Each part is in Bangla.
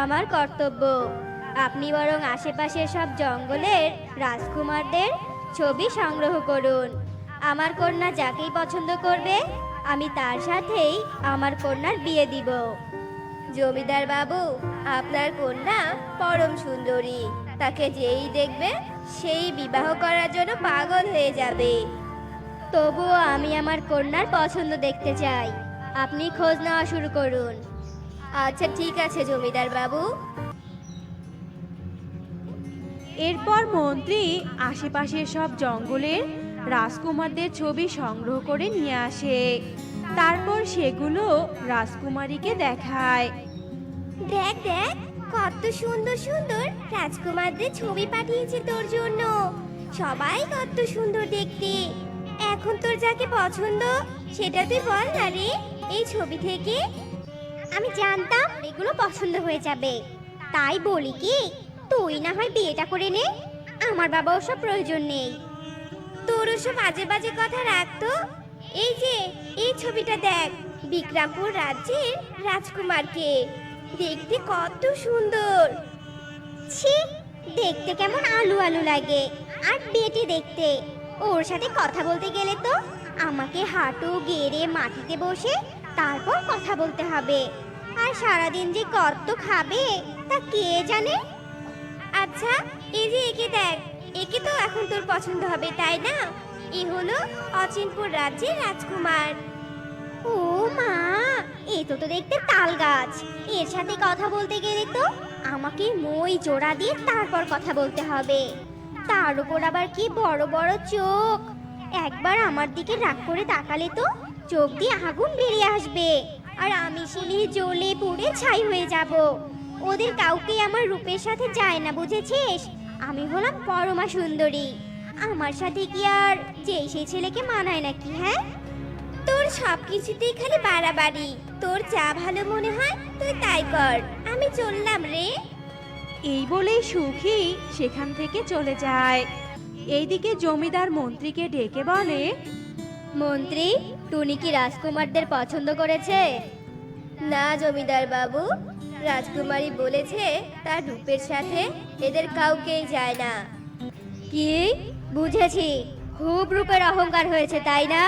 আমার কর্তব্য। আপনি বরং আশেপাশের সব জঙ্গলের রাজকুমারদের ছবি সংগ্রহ করুন। আমার কন্যা যাকেই পছন্দ করবে আমি তার সাথেই আমার কন্যার বিয়ে দিব। জমিদার বাবু, আপনার কন্যা পরম সুন্দরী, তাকে যেই দেখবে সেই বিবাহ করার জন্য পাগল হয়ে যাবে। তবুও আমি আমার কন্যার পছন্দ দেখতে চাই। আপনি খোঁজ নেওয়া শুরু করুন। আচ্ছা ঠিক আছে জমিদার বাবু। এরপর মন্ত্রী আশেপাশের সব জঙ্গলের রাজকুমারদের ছবি সংগ্রহ করে নিয়ে আসে। তারপর সেগুলো রাজকুমারীকে দেখায়। দেখ দেখ, কত সুন্দর সুন্দর রাজকুমারদের ছবি পাঠিয়েছে তোর জন্য। সবাই কত সুন্দর দেখতে। এখন তোর যাকে পছন্দ সেটা তুই বল না রে, এই ছবি থেকে। আমি জানতাম এগুলো পছন্দ হয়ে যাবে, তাই বলি কি তুই না হয় বিয়েটা করে নে। আমার বাবা ওসব প্রয়োজন নেই। তোর ওসব বাজে বাজে কথা রাখতো। এই যে এই ছবিটা দেখ, বিক্রমপুর রাজ্যের রাজকুমারকে। দেখতে কত সুন্দর। ছি, দেখতে কেমন আলু আলু লাগে, আর বেটে দেখতে। ওর সাথে কথা বলতে গেলে তো আমাকে হাঁটু গেড়ে মাটিতে বসে তারপর কথা বলতে হবে। আর সারাদিন যে কত খাবে তা কে জানে। আচ্ছা, এই যে একে দেখ, একে তো এখন তোর পছন্দ হবে তাই না? এ হলো অচিনপুর রাজ্যের রাজকুমার। ও মা, এ তো দেখতে তাল গাছ। এর সাথে কথা বলতে গেলে তো আমাকে মই জোড়া দিয়ে তারপর কথা বলতে হবে। তার উপর আবার কি বড় বড় চোখ। একবার আমার দিকে রাগ করে তাকালে তো চোখ দিয়ে আগুন বেরিয়ে আসবে, আর আমি শিলি জ্বলে পুড়ে ছাই হয়ে যাব। ওদের কাউকে আমার রূপের সাথে যায় না, বুঝেছিস? আমি হলাম পরমা সুন্দরী। আমার সাথে কি আর যেই সেই ছেলেকে মানায় নাকি? হ্যাঁ, তোর সব কিছুতেই খালি বাড়াবাড়ি। তোর যা ভালো মনে হয় তুই তাই কর। আমি চললাম রে। এই বলেই সুখী সেখান থেকে চলে যায়। এইদিকে জমিদার মন্ত্রীকে ডেকে বলে, মন্ত্রী, টুনি কি রাজকুমারদের পছন্দ করেছে? না জমিদার বাবু, রাজকুমারী বলেছে তার রূপের সাথে এদের কাউকেই যায় না। কি? বুঝেছি, খুব রূপের অহংকার হয়েছে তাই না?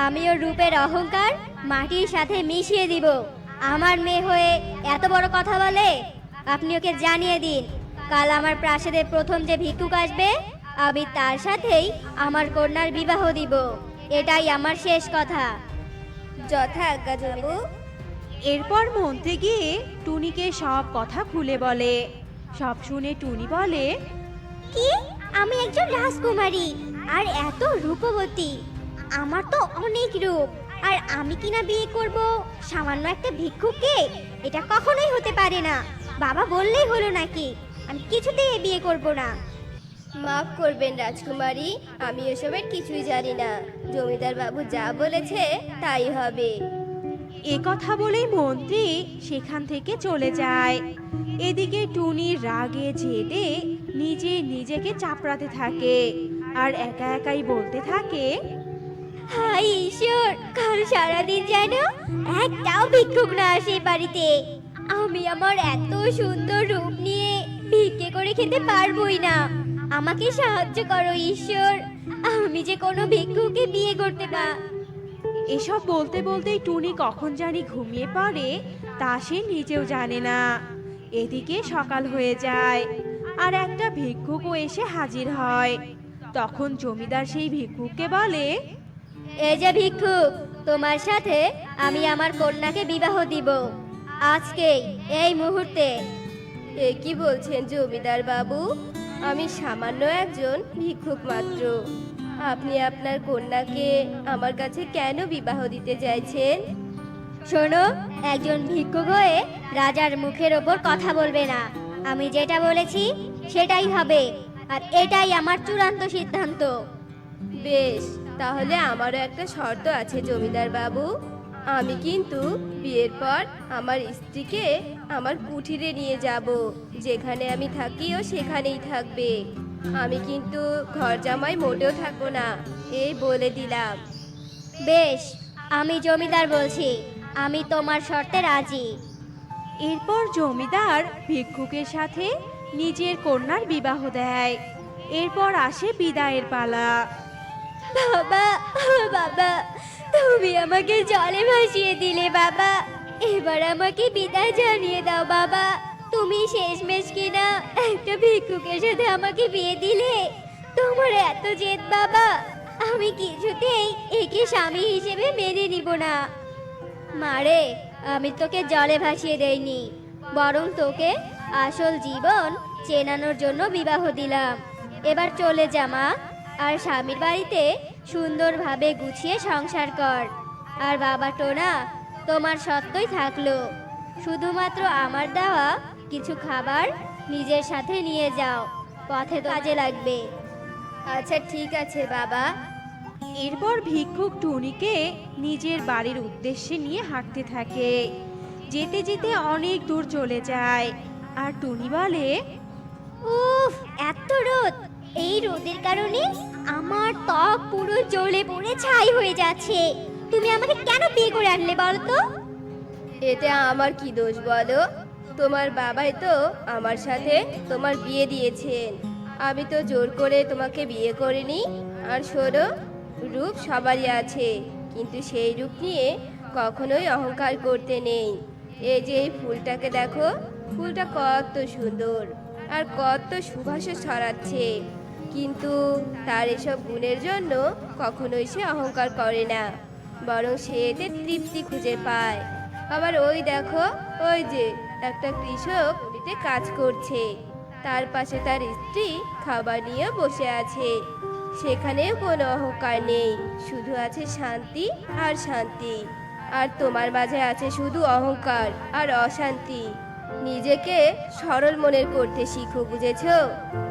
আমিও রূপের অহংকার মাটির সাথে মিশিয়ে দিব। আমার মেয়ে হয়ে এত বড় কথা বলে? আপনি ওকে জানিয়ে দিন, কাল আমার প্রাসাদে প্রথম যে ভিক্ষুক আসবে আমি তার সাথেই আমার কন্যার বিবাহ দিব। এটাই আমার শেষ কথা। যথা আজ্ঞা বাবু। এরপর মন্ত্রী গিয়ে টুনিকে সব কথা খুলে বলে। সব শুনে টুনি বলে, কি? আমি একজন রাজকুমারী আর এত রূপবতী? আমার তো অনেক রূপ, আর আমি কিনা বিয়ে করব সামান্য একটা ভিক্ষুককে? এটা কখনোই হতে পারে না। বাবা বললেই হলো নাকি? আমি কিছুতেই বিয়ে করব না। মাফ করবেন রাজকুমারী, আমি এসবের কিছুই জানি না। জমিদার বাবু যা বলেছে তাই হবে। এ কথা বলেই মন্ত্রী সেখান থেকে চলে যায়। এদিকে টুনি রাগে জেদে নিজেকে চাপড়াতে থাকে আর একা একাই বলতে থাকে, হাই ঈশ্বর, কাল সারাদিন যেন একটাও ভিক্ষুক না আসে বাড়িতে। আমি আমার এত সুন্দর রূপ নিয়ে ভিক্ষে করে খেতে পারবোই না। আমাকে সাহায্য করো ঈশ্বর, আমি যে কোনো ভিক্ষুককে বিয়ে করতে না। এসব বলতে বলতেই টুনি কখন জানি ঘুমিয়ে পড়ে তা সে নিজেও জানে না। এদিকে সকাল হয়ে যায় আর একটা ভিক্ষুকও এসে হাজির হয়। তখন জমিদার সেই ভিক্ষুককে বলে, এই যে ভিক্ষুক, তোমার সাথে আমি আমার কন্যাকে বিবাহ দিব আজকেই, এই মুহূর্তে। এ কি বলছেন জমিদার বাবু? আমি সামান্য একজন ভিক্ষুক মাত্র। আপনি আপনার কন্যাকে আমার কাছে কেন বিবাহ দিতে চাইছেন? শোনো, একজন ভিক্ষুক হয়ে রাজার মুখের ওপর কথা বলবে না। আমি যেটা বলেছি সেটাই হবে, আর এটাই আমার চূড়ান্ত সিদ্ধান্ত। বেশ, তাহলে আমারও একটা শর্ত আছে জমিদার বাবু। আমি কিন্তু বিয়ের পর আমার স্ত্রীকে আমার কুঠিরে নিয়ে যাব। যেখানে আমি থাকি ও সেখানেই থাকবে। আমি কিন্তু ঘর জামাই মোটেও থাকবো না, এই বলে দিলাম। বেশ, আমি জমিদার বলছি, আমি তোমার শর্তে রাজি। এরপর জমিদার ভিক্ষুকের সাথে নিজের কন্যার বিবাহ দেয়। এরপর আসে বিদায়ের পালা। বাবা, বাবা, তুমি আমাকে জলে ভাসিয়ে দিলে বাবা। এবার আমাকে বিদায় জানিয়ে দাও বাবা। তুমি শেষমেশ কিনা একটা ভিক্ষুকের সাথে আমাকে বিয়ে দিলে। তোমার এত জেদ বাবা, আমি কিছুতেই একে স্বামী হিসেবে মেনে নিব না। মারে, আমি তোকে জলে ভাসিয়ে দেইনি, বরং তোকে আসল জীবন চেনানোর জন্য বিবাহ দিলাম। এবার চলে যা মা, আর স্বামীর বাড়িতে সুন্দরভাবে গুছিয়ে সংসার কর। আর বাবা টোনা, তোমার সত্যই থাকলো, শুধুমাত্র আমার দেওয়া কিছু খাবার নিজের সাথে নিয়ে যাও, পথে তো কাজে লাগবে। আচ্ছা ঠিক আছে বাবা। এরপর ভিক্ষুক টুনিকে নিজের বাড়ির উদ্দেশ্যে নিয়ে হাঁটতে থাকে। যেতে যেতে অনেক দূর চলে যায়। আর টুনি বলে, উফ, এত রোদ! এই রোদের কারণে আমার ত্বক পুরো জ্বলে পুড়ে ছাই হয়ে যাচ্ছে। তুমি আমাকে কেন বিয়ে করে আনলে বলো তো? এতে আমার কি দোষ বলো? তোমার বাবাই তো আমার সাথে তোমার বিয়ে দিয়েছেন। আমি তো জোর করে তোমাকে বিয়ে করিনি। আর শোনো, রূপ সবারই আছে, কিন্তু সেই রূপ নিয়ে কখনোই অহংকার করতে নেই। এই যে এই ফুলটাকে দেখো, ফুলটা কত সুন্দর আর কত সুবাসও ছড়াচ্ছে, কিন্তু তার এসব গুণের জন্য কখনোই সে অহংকার করে না, বরং সে এতে তৃপ্তি খুঁজে পায়। আবার ওই দেখো, ওই যে একটা কৃষক জমিতে কাজ করছে, তার পাশে তার স্ত্রী খাবার নিয়ে বসে আছে। সেখানেও কোনো অহংকার নেই, শুধু আছে শান্তি আর শান্তি। আর তোমার মাঝে আছে শুধু অহংকার আর অশান্তি। নিজেকে সরল মনের করতে শিখো, বুঝেছো?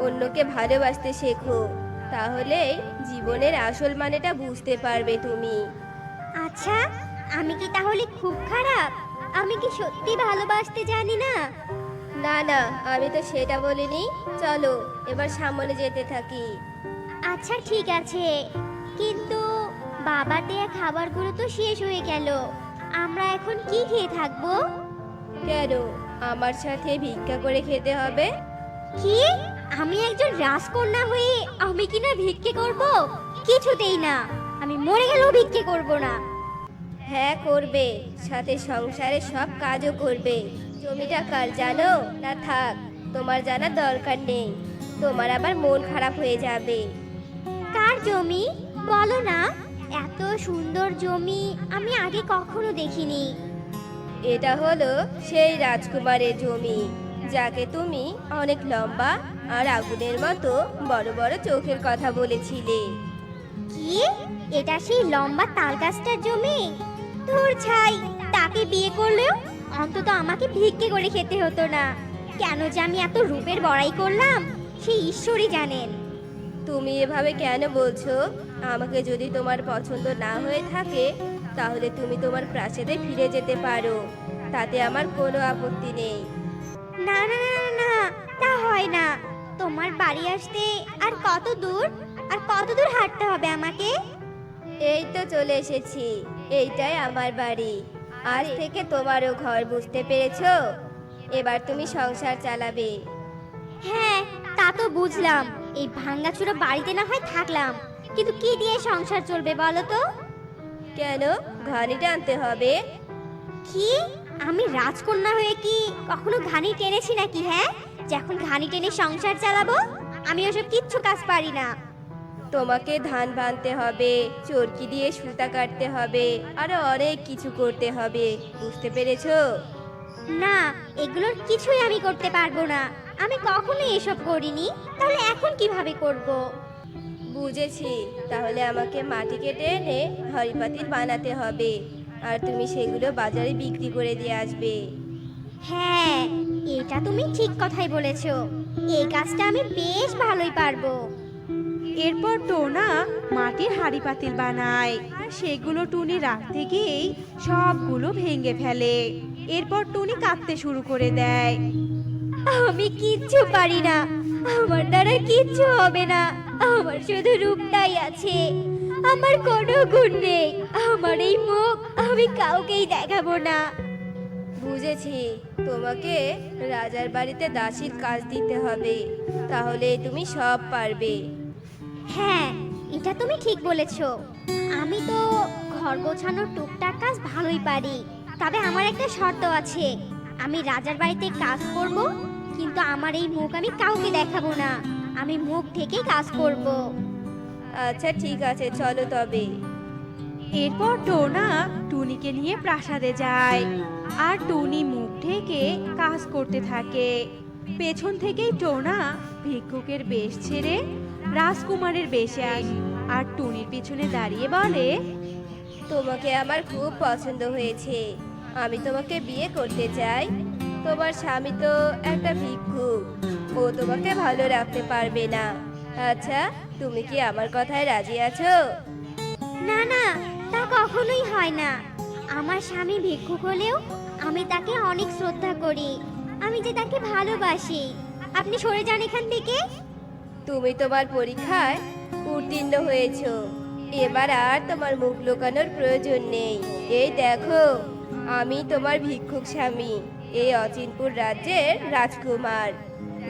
অন্যকে ভালোবাসতে শেখো, তাহলে জীবনের আসল মানেটা বুঝতে পারবে তুমি। আচ্ছা, আমি কি তাহলে খুব খারাপ? আমি কি সত্যি ভালোবাসতে জানি না? না না, আমি তো সেটা বলিনি। চলো এবার সামনে যেতে থাকি। আচ্ছা ঠিক আছে, কিন্তু বাবার দেয়া খাবারগুলো তো শেষ হয়ে গেল। আমরা এখন কি খেয়ে থাকবো? কেন, আমার সাথে ভিক্ষা করে খেতে হবে? কি? আমি একজন রাজকন্যা হয়ে আমি কিনা ভিক্ষে করব? কিছুতেই না, আমি মরে গেলেও ভিক্ষে করব না। হ্যাঁ করবে, সাথে সংসারে সব কাজও করবে। জমিটা কার জানো? না থাক, তোমার জানার দরকার নেই, তোমার আবার মন খারাপ হয়ে যাবে। কার জমি বলো না? এত সুন্দর জমি আমি আগে কখনো দেখিনি। এটা হলো সেই রাজকুমারের জমি, যাকে তুমি অনেক লম্বা আর আগুনের মতো বড় বড় চোখের কথা বলেছিলে। কি? এটা সেই লম্বা তাল গাছটার জমি? ধুর ছাই, তাকে বিয়ে করলেও অন্তত আমাকে ভিক্ষে করে খেতে হতো না। কেন যে আমি এত রূপের বড়াই করলাম, সেই ঈশ্বরই জানেন। তুমি এভাবে কেন বলছো? আমাকে যদি তোমার পছন্দ না হয়ে থাকে, তাহলে তুমি তোমার প্রাসাদে ফিরে যেতে পারো, তাতে আমার কোনো আপত্তি নেই। না না না না না, তা হয় না। তোমার বাড়ি আসতে আর কত দূর, আর কত দূর হাঁটতে হবে আমাকে? এই তো চলে এসেছি, এইটাই আমার বাড়ি। আজ থেকে তোমারও ঘর, বুঝতে পেরেছো? এবার তুমি সংসার চালাবে। হ্যাঁ, তা তো বুঝলাম। এই ভাঙ্গাচুরা বাড়িতে না হয় থাকলাম, কিন্তু কি দিয়ে সংসার চলবে বলো তো? কেন, ঘানি টানতে হবে? কি? আমি রাজকন্যা হয়ে কি কখনো ঘানি টেনেছি নাকি? হ্যাঁ, যখন ঘানি টেনে সংসার চালাবো, আমি ওসব কিচ্ছু কাজ পারি না। তোমাকে ধান বানতে হবে, চরকি দিয়ে সুতা কাটতে হবে, আরো অনেক কিছু করতে হবে, বুঝতে পেরেছো? না, এগুলোর কিছুই আমি করতে পারবো না। আমি কখনো এসব করিনি, তাহলে এখন কিভাবে করব? বুঝেছি, তাহলে আমাকে মাটি কেটে এনে হাঁড়ি-পাতিল বানাতে হবে, আর তুমি সেগুলো বাজারে বিক্রি করে দিয়ে আসবে। হ্যাঁ, এটা তুমি ঠিক কথাই বলেছো। এই কাজটা আমি বেশ ভালোই পারবো। এরপর টোনা মাটির হাঁড়ি পাতিল বানায়, আর সেগুলো টুনি রাখতে গিয়েই সবগুলো ভেঙে ফেলে। এরপর টুনি কাঁদতে শুরু করে দেয়। আমি কিচ্ছু পারি না, আমার দ্বারা কিচ্ছু হবে না। আমার শুধু রূপটাই আছে, আমার কোনো গুণ নেই। আমার এই মুখ আমি কাউকেই দেখাবো না। বুঝেছি, তোমাকে রাজার বাড়িতে দাসীর কাজ দিতে হবে, তাহলে তুমি সব পারবে। হ্যাঁ, এটা তুমি ঠিক বলেছো। আমি তো ঘর গোছানোর টুকটাক কাজ ভালোই পারি। তবে আমার একটা শর্ত আছে, আমি রাজার বাড়িতে কাজ করব, কিন্তু আমার এই মুখ আমি কাউকে দেখাবো না। আমি মুখ থেকেই কাজ করব। আচ্ছা ঠিক আছে, চলো তবে। এরপর টোনা টুনিকে নিয়ে প্রাসাদে যায় আর টুনি মুখ ঢেকে কাজ করতে থাকে। পেছন থেকেই টোনা ভিক্ষুকের বেশ ছেড়ে রাজকুমারের বেশে আসে আর টুনির পিছনে দাঁড়িয়ে বলে, তোমাকে আমার খুব পছন্দ হয়েছে, আমি তোমাকে বিয়ে করতে চাই। তোমার স্বামী তো একটা ভিক্ষুক, ও তোমাকে ভালো রাখতে পারবে না। আচ্ছা, তুমি কি আমার কথায় রাজি আছো? না না, তা কখনোই হয় না। আমার স্বামী ভিক্ষুক হলেও আমি তাকে অনেক শ্রদ্ধা করি। আমি যে তাকে ভালোবাসি। আপনি সরে যান এখান থেকে। তুমি তোমার পরীক্ষায় উত্তীর্ণ হয়েছো, এবার আর তোমার মুখ লুকানোর প্রয়োজন নেই। এই দেখো, আমি তোমার ভিক্ষুক স্বামী, এই অচিনপুর রাজ্যের রাজকুমার,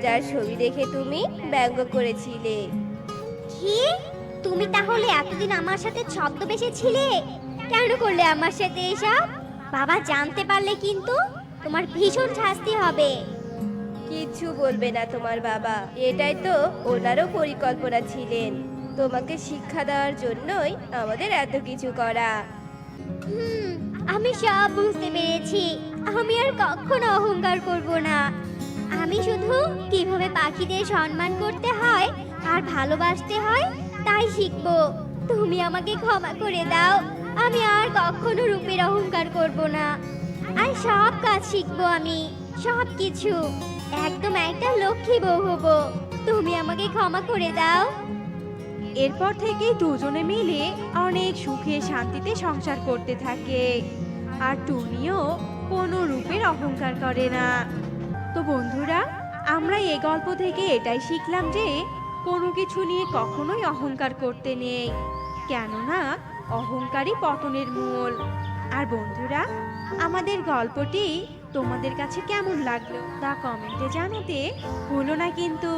যার ছবি দেখে তুমি ব্যঙ্গ করেছিলে। কি? তুমি তাহলে এতদিন আমার সাথে ছদ্মবেশে ছিলে? কেন করলে আমার সাথে এসব? বাবা জানতে পারলে কিন্তু তোমার ভীষণ শাস্তি হবে। কিচ্ছু বলবে না তোমার বাবা, এটাই তো ওনারও পরিকল্পনা ছিলেন। তোমাকে শিক্ষা দেওয়ার জন্যই আমাদের এত কিছু করা। হুম, আমি সব বুঝতে পেরেছি। আমি আর কখনো অহংকার করব না। আমি শুধু কিভাবে পাখিদের সম্মান করতে হয় আর ভালোবাসতে হয় তাই শিখবো। তুমি আমাকে ক্ষমা করে দাও। আমি আর কখনো রূপের অহংকার করব না। আর সব কাজ শিখবো আমি, সব কিছু। একদম একটা লক্ষ্মী বউ হব। তুমি আমাকে ক্ষমা করে দাও। এরপর থেকে দুজনে মিলে অনেক সুখে শান্তিতে সংসার করতে থাকে আর টুনিও কোনো রূপের অহংকার করে না। তো বন্ধুরা, আমরা এই গল্প থেকে এটাই শিখলাম যে কোনো কিছু নিয়ে কখনোই অহংকার করতে নেই, কেননা অহংকারই পতনের মূল। আর বন্ধুরা, আমাদের গল্পটি তোমাদের কাছে কেমন লাগলো তা কমেন্টে জানাতে ভুলো না কিন্তু।